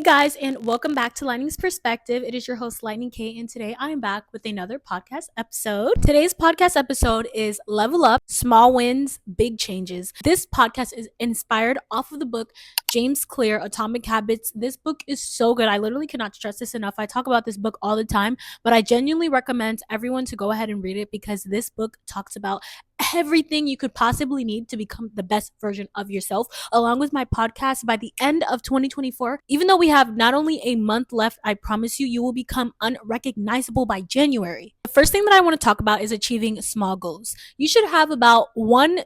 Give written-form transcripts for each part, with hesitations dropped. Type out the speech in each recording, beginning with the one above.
guys, and welcome back to Lightning's Perspective. It is your host, Lightning K, and today I am back with another podcast episode. Today's podcast episode is Level Up, Small Wins, Big Changes. This podcast is inspired off of the book James Clear, Atomic Habits. This book is so good. I literally cannot stress this enough. I talk about this book all the time, but I genuinely recommend everyone to go ahead and read it because this book talks about everything you could possibly need to become the best version of yourself, along with my podcast. By the end of 2024, even though we have not only a month left, I promise you, you will become unrecognizable by January. The first thing that I want to talk about is achieving small goals. You should have about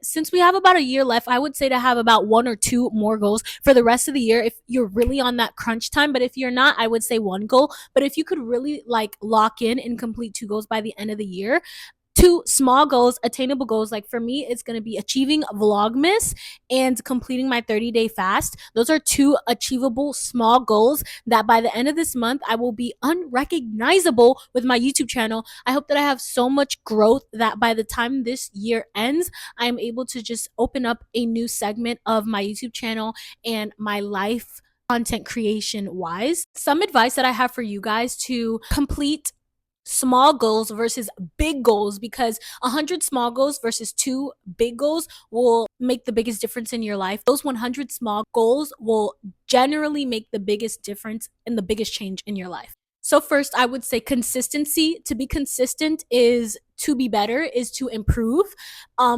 since we have about a year left, I would say to have about one or two more goals for the rest of the year if you're really on that crunch time. But if you're not, I would say one goal. But if you could really lock in and complete two goals by the end of the year, two small goals, attainable goals. Like for me, it's going to be achieving Vlogmas and completing my 30-day fast. Those are two achievable small goals that by the end of this month, I will be unrecognizable with my YouTube channel. I hope that I have so much growth that by the time this year ends, I am able to just open up a new segment of my YouTube channel and my life content creation wise. Some advice that I have for you guys to complete small goals versus big goals, because 100 small goals versus two big goals will make the biggest difference in your life. Those 100 small goals will generally make the biggest difference and the biggest change in your life. So first, I would say consistency. To be consistent is to be better, is to improve.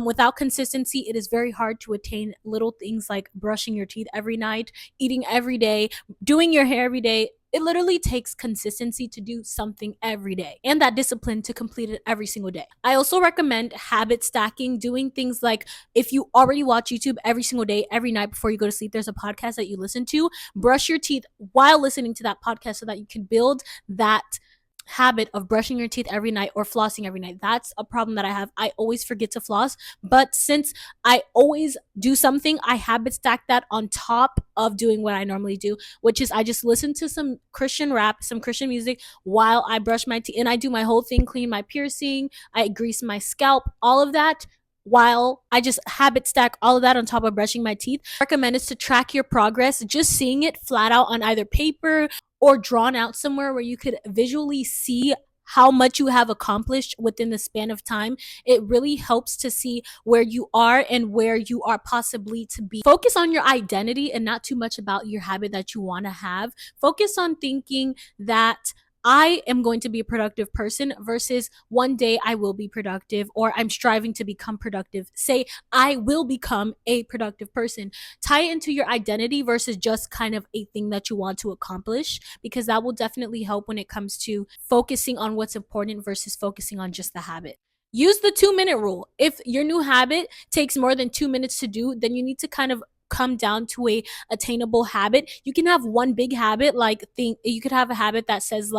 Without consistency, it is very hard to attain little things like brushing your teeth every night, eating every day, doing your hair every day. It literally takes consistency to do something every day and that discipline to complete it every single day. I also recommend habit stacking, doing things like if you already watch YouTube every single day, every night before you go to sleep, there's a podcast that you listen to, brush your teeth while listening to that podcast so that you can build that habit of brushing your teeth every night or flossing every night. That's a problem that I have. I always forget to floss, but since I always do something, I habit stack that on top of doing what I normally do, which is I just listen to some Christian rap, some Christian music while I brush my teeth, and I do my whole thing, clean my piercing, I grease my scalp, all of that while I just habit stack all of that on top of brushing my teeth. I recommend is to track your progress, just seeing it flat out on either paper or drawn out somewhere where you could visually see how much you have accomplished within the span of time. It really helps to see where you are and where you are possibly to be. Focus on your identity and not too much about your habit that you want to have. Focus on thinking that I am going to be a productive person versus one day I will be productive, or I'm striving to become productive. Say I will become a productive person. Tie it into your identity versus just kind of a thing that you want to accomplish, because that will definitely help when it comes to focusing on what's important versus focusing on just the habit. Use the 2-minute rule. If your new habit takes more than 2 minutes to do, then you need to kind of come down to a attainable habit. You can have one big habit, you could have a habit that says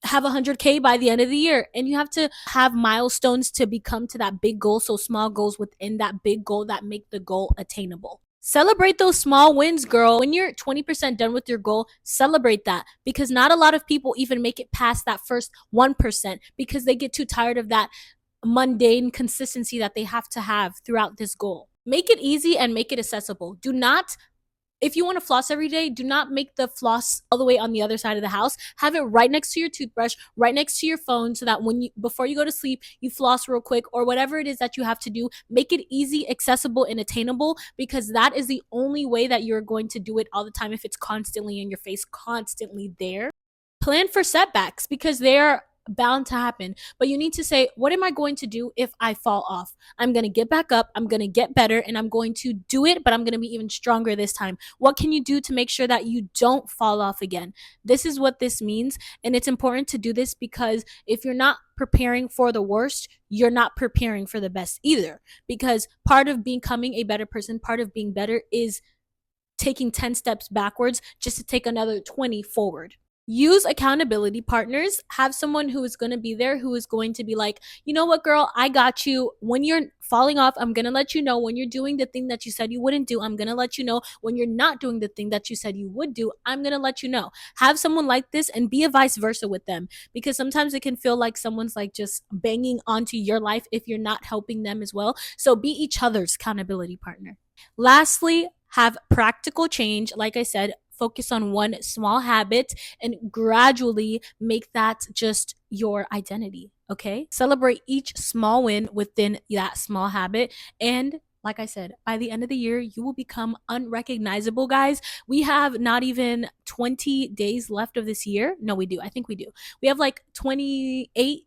have 100K by the end of the year, and you have to have milestones to become to that big goal. So small goals within that big goal that make the goal attainable. Celebrate those small wins, girl. When you're 20% done with your goal, celebrate that, because not a lot of people even make it past that first 1% because they get too tired of that mundane consistency that they have to have throughout this goal. Make it easy and make it accessible. Do not, if you want to floss every day, do not make the floss all the way on the other side of the house. Have it right next to your toothbrush, right next to your phone, so that before you go to sleep, you floss real quick, or whatever it is that you have to do. Make it easy, accessible, and attainable, because that is the only way that you're going to do it all the time if it's constantly in your face, constantly there. Plan for setbacks, because they are bound to happen, but you need to say, what am I going to do if I fall off? I'm going to get back up, I'm going to get better, and I'm going to do it, but I'm going to be even stronger this time. What can you do to make sure that you don't fall off again? This is what this means, and it's important to do this, because if you're not preparing for the worst, you're not preparing for the best either, because part of becoming a better person, part of being better, is taking 10 steps backwards just to take another 20 forward. Use accountability partners. Have someone who is going to be there, who is going to be like, you know what, girl, I got you. When you're falling off, I'm going to let you know. When you're doing the thing that you said you wouldn't do, I'm going to let you know. When you're not doing the thing that you said you would do, I'm going to let you know. Have someone like this, and be a vice versa with them, because sometimes it can feel like someone's like just banging onto your life if you're not helping them as well. So be each other's accountability partner. Lastly, have practical change. Like I said, focus on one small habit and gradually make that just your identity. Okay, celebrate each small win within that small habit, and like I said, by the end of the year, you will become unrecognizable, guys. We have not even 20 days left of this year. No, we do. I think we do. We have like 28.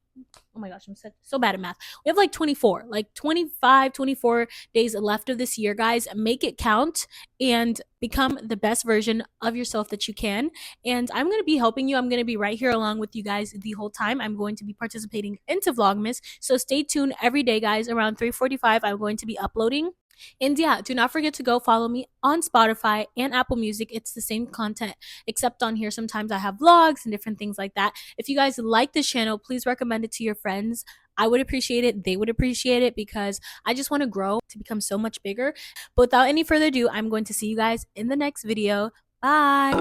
Oh my gosh, I'm so bad at math. We have like 24, like 25, 24 days left of this year, guys. Make it count and become the best version of yourself that you can. And I'm going to be helping you. I'm going to be right here along with you guys the whole time. I'm going to be participating into Vlogmas. So stay tuned every day, guys. Around 3:45, I'm going to be uploading. And yeah, do not forget to go follow me on Spotify and Apple Music. It's the same content, except on here sometimes I have vlogs and different things like that. If you guys like this channel, please recommend it to your friends. I would appreciate it. They would appreciate it because I just want to grow to become so much bigger. But without any further ado, I'm going to see you guys in the next video. Bye.